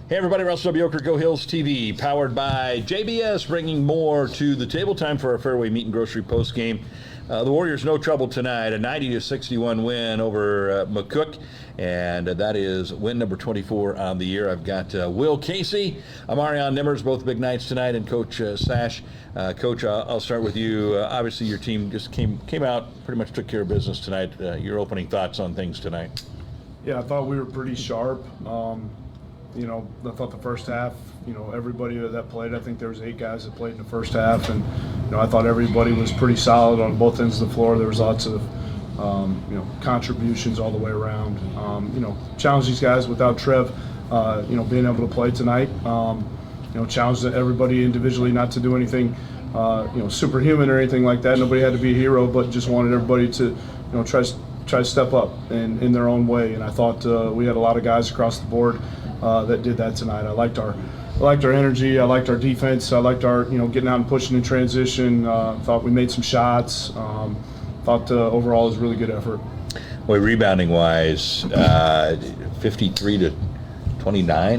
Hey everybody, Russell Buegre, Go Hills TV, powered by JBS, bringing more to the table. Time for our Fairway Meat and Grocery post game. The Warriors no trouble tonight, a 90-61 win over McCook, and that is win number 24 on the year. I've got Buegre-Kassi, Amarion Nimmers, both big nights tonight, and Coach Sash. Coach, I'll start with you. Obviously, your team just came out, pretty much took care of business tonight. Your opening thoughts on things tonight? Yeah, I thought we were pretty sharp. I thought the first half, everybody that played, I think there was 8 guys that played in the first half, and I thought everybody was pretty solid on both ends of the floor. There was lots of contributions all the way around. Challenged these guys without Trev, being able to play tonight. Challenged everybody individually not to do anything, superhuman or anything like that. Nobody had to be a hero, but just wanted everybody to, try to step up in their own way. And I thought we had a lot of guys across the board that did that tonight. I liked our energy. I liked our defense. I liked our getting out and pushing in transition. Thought we made some shots. Thought overall it was a really good effort. Well, rebounding wise, 53-29,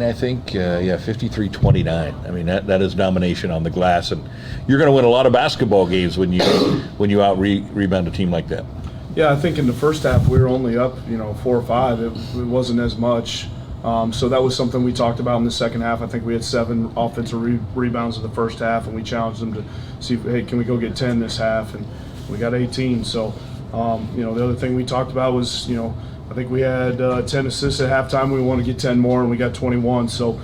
I think. 53-29. I mean that is domination on the glass, and you're going to win a lot of basketball games when you out rebound a team like that. Yeah, I think in the first half we were only up 4 or 5. It wasn't as much. So that was something we talked about in the second half. I think we had 7 offensive rebounds in the first half, and we challenged them to see, hey, can we go get 10 this half? And we got 18. So, the other thing we talked about was, I think we had 10 assists at halftime. We want to get 10 more, and we got 21. So,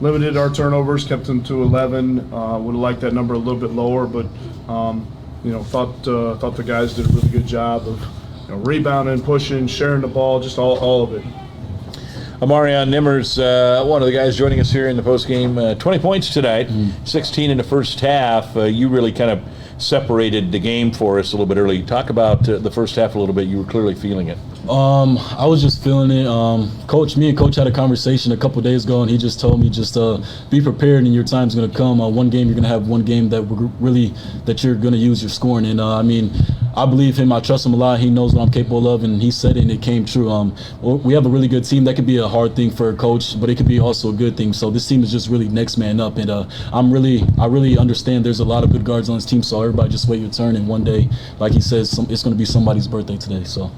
limited our turnovers, kept them to 11. Would have liked that number a little bit lower, but, thought the guys did a really good job of rebounding, pushing, sharing the ball, just all of it. Amarion Nimmers, one of the guys joining us here in the postgame, 20 points tonight, 16 in the first half. You really kind of separated the game for us a little bit early. Talk about the first half a little bit. You were clearly feeling it. I was just feeling it. Me and Coach had a conversation a couple days ago, and he just told me be prepared, and your time's going to come. One game you're going to have one game that you're going to use your scoring. And I believe him. I trust him a lot. He knows what I'm capable of, and he said it, and it came true. We have a really good team. That could be a hard thing for a coach, but it could be also a good thing. So this team is just really next man up, and I really understand there's a lot of good guards on this team. So everybody just wait your turn, and one day, like he says, it's going to be somebody's birthday today. So.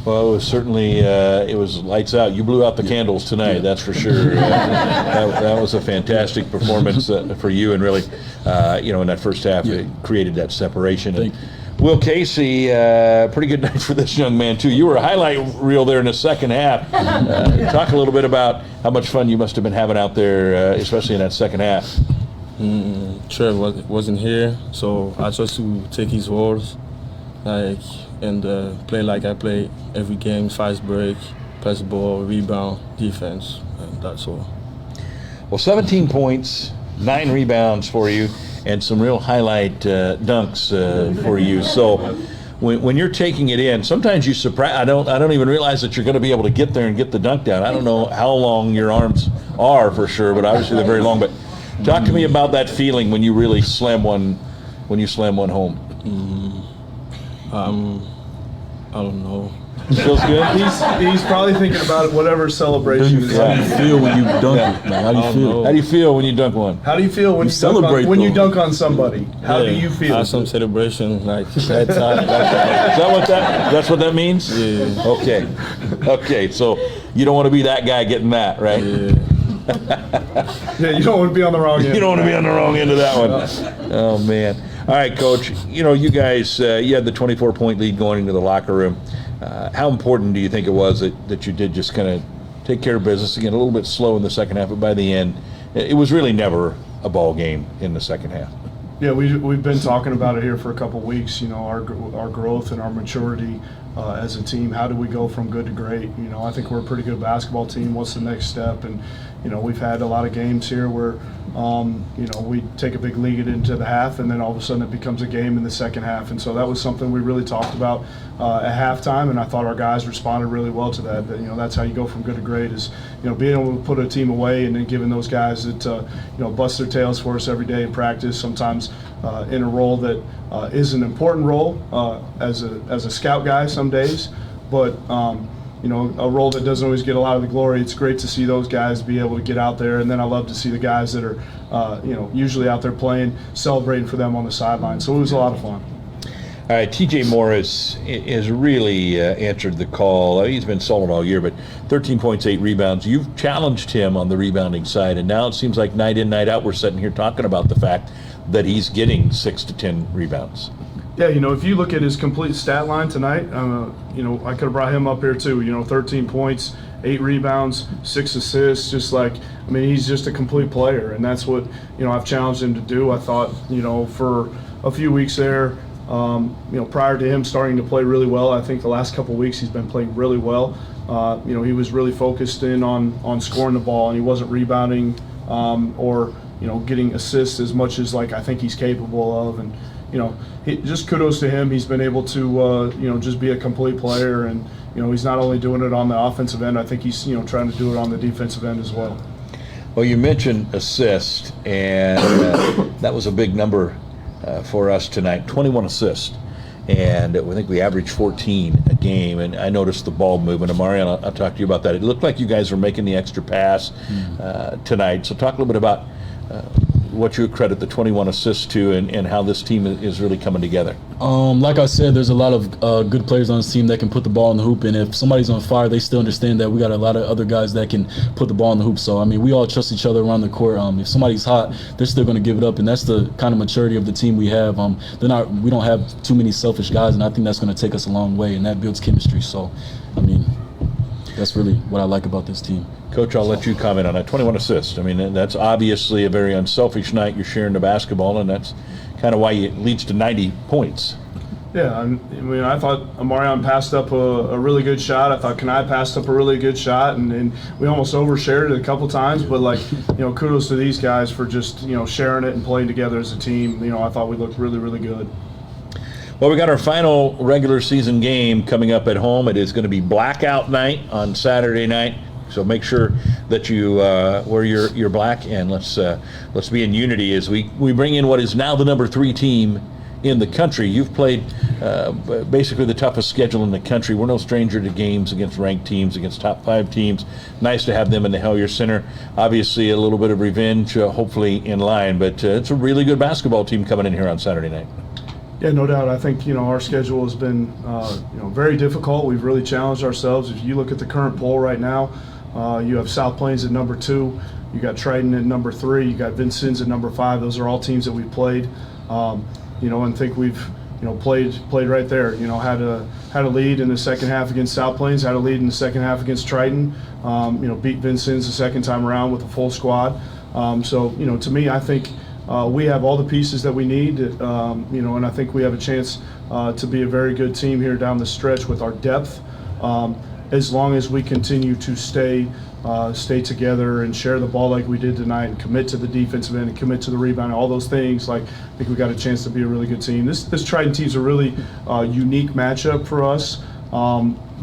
Well, it was certainly it was lights out. You blew out the candles tonight, that's for sure. That was a fantastic performance for you, and really, in that first half, it created that separation. Buegre-Kassi, pretty good night for this young man too. You were a highlight reel there in the second half. Talk a little bit about how much fun you must have been having out there, especially in that second half. Trev wasn't here, so I tried to take his words, and play like I play every game: fast break, pass the ball, rebound, defense, and that's all. Well, 17 points, 9 rebounds for you, and some real highlight dunks for you. So when you're taking it in, sometimes you surprise. I don't even realize that you're going to be able to get there and get the dunk down. I don't know how long your arms are for sure, but obviously they're very long. But talk to me about that feeling when you really slam one home. I don't know. Feels good. He's probably thinking about it, whatever celebration. How do you feel when you dunk it, man? How do you feel? How do you feel when you dunk one? How do you feel when you dunk on somebody? How do you feel? Some celebration, like that's what that means? Yeah. Okay. So you don't want to be that guy getting that, right? Yeah. Yeah, you don't want to be on the wrong end. You don't want to be on the wrong end of that one. Oh man. All right, Coach. You guys, you had the 24-point lead going into the locker room. How important do you think it was that you did just kind of take care of business again? A little bit slow in the second half, but by the end, it was really never a ball game in the second half. Yeah, we've been talking about it here for a couple of weeks. Our growth and our maturity as a team. How do we go from good to great? I think we're a pretty good basketball team. What's the next step? And we've had a lot of games here where we take a big lead into the half, and then all of a sudden it becomes a game in the second half. And so that was something we really talked about at halftime, and I thought our guys responded really well to that. That's how you go from good to great, is being able to put a team away, and then giving those guys that bust their tails for us every day in practice, sometimes in a role that is an important role as a scout guy some days, but a role that doesn't always get a lot of the glory. It's great to see those guys be able to get out there, and then I love to see the guys that are, usually out there playing, celebrating for them on the sideline. So it was a lot of fun. All right, T.J. Morris has really answered the call. He's been solid all year, but 13 points, 8 rebounds. You've challenged him on the rebounding side, and now it seems like night in, night out, we're sitting here talking about the fact that he's getting 6 to 10 rebounds. Yeah, if you look at his complete stat line tonight, I could have brought him up here too. 13 points, 8 rebounds, 6 assists. He's just a complete player, and that's what I've challenged him to do. I thought for a few weeks there. Prior to him starting to play really well, I think the last couple of weeks he's been playing really well. He was really focused in on scoring the ball, and he wasn't rebounding or getting assists as much as I think he's capable of. And just kudos to him. He's been able to just be a complete player, and he's not only doing it on the offensive end. I think he's trying to do it on the defensive end as well. Well, you mentioned assist, and that was a big number for us tonight, 21 assists, and I think we averaged 14 a game. And I noticed the ball movement. Amarion, I'll talk to you about that. It looked like you guys were making the extra pass tonight. So talk a little bit about what you credit the 21 assists to, and how this team is really coming together. Like I said, there's a lot of good players on this team that can put the ball in the hoop, and if somebody's on fire, they still understand that we got a lot of other guys that can put the ball in the hoop. So, we all trust each other around the court. If somebody's hot, they're still going to give it up, and that's the kind of maturity of the team we have. We don't have too many selfish guys, and I think that's going to take us a long way, and that builds chemistry. So, that's really what I like about this team. Coach, I'll let you comment on that. 21 assists. That's obviously a very unselfish night. You're sharing the basketball, and that's kind of why it leads to 90 points. Yeah, I thought Amarion passed up a really good shot. I thought Kanai passed up a really good shot, and we almost overshared it a couple times. But kudos to these guys for just sharing it and playing together as a team. I thought we looked really, really good. Well, we got our final regular season game coming up at home. It is going to be blackout night on Saturday night. So make sure that you wear your black, and let's be in unity as we bring in what is now the number 3 team in the country. You've played basically the toughest schedule in the country. We're no stranger to games against ranked teams, against top 5 teams. Nice to have them in the Hellier Center. Obviously, a little bit of revenge, hopefully in line, but it's a really good basketball team coming in here on Saturday night. Yeah, no doubt. I think our schedule has been very difficult. We've really challenged ourselves. If you look at the current poll right now, you have South Plains at number 2. You got Triton at number 3. You got Vincennes at number 5. Those are all teams that we've played. And think we've played right there. Had a lead in the second half against South Plains. Had a lead in the second half against Triton. Beat Vincennes the second time around with a full squad. To me, I think we have all the pieces that we need. And I think we have a chance to be a very good team here down the stretch with our depth. As long as we continue to stay together and share the ball like we did tonight, and commit to the defensive end and commit to the rebound, all those things, I think we got a chance to be a really good team. This Triton team's a really unique matchup for us.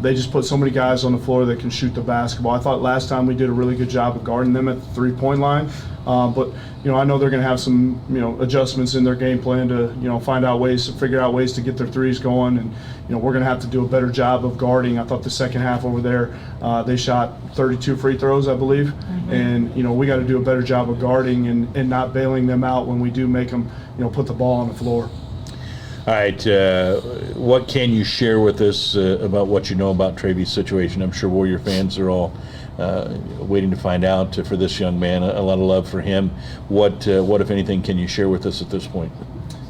They just put so many guys on the floor that can shoot the basketball. I thought last time we did a really good job of guarding them at the three-point line. But I know they're going to have some adjustments in their game plan to figure out ways to get their threes going, and we're going to have to do a better job of guarding. I thought the second half over there they shot 32 free throws, I believe, and we got to do a better job of guarding and not bailing them out when we do make them put the ball on the floor. All right, what can you share with us about what you know about Trevi's situation? I'm sure Warrior fans are all waiting to find out for this young man. A lot of love for him. What if anything, can you share with us at this point?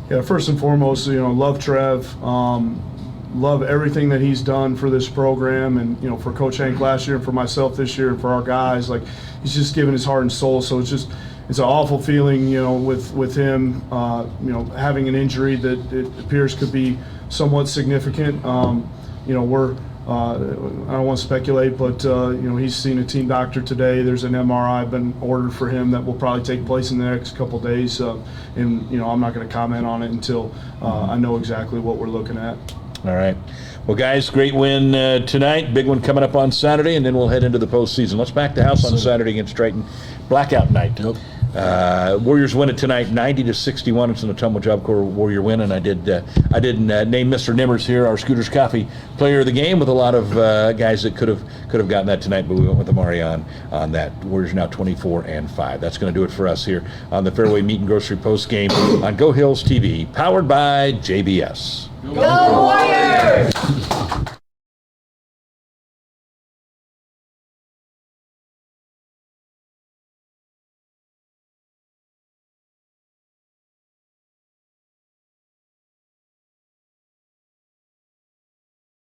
Yeah, first and foremost, love Trev. Love everything that he's done for this program, and for Coach Hank last year, and for myself this year, and for our guys. He's just given his heart and soul. So it's an awful feeling, with him, having an injury that it appears could be somewhat significant. I don't want to speculate, but he's seen a team doctor today. There's an MRI been ordered for him that will probably take place in the next couple of days, and I'm not going to comment on it until I know exactly what we're looking at. All right. Well, guys, great win tonight. Big one coming up on Saturday, and then we'll head into the postseason. Let's pack the house on Saturday against Triton. Blackout night. Yep. Warriors win it tonight, 90-61. It's an Ottumwa Job Corps Warrior win, and I didn't name Mr. Nimmers here, our Scooters Coffee player of the game, with a lot of guys that could have gotten that tonight, but we went with Amarion on that. Warriors now 24-5. That's going to do it for us here on the Fairway Meat and Grocery Post Game on Go Hills TV, powered by JBS. Go Warriors!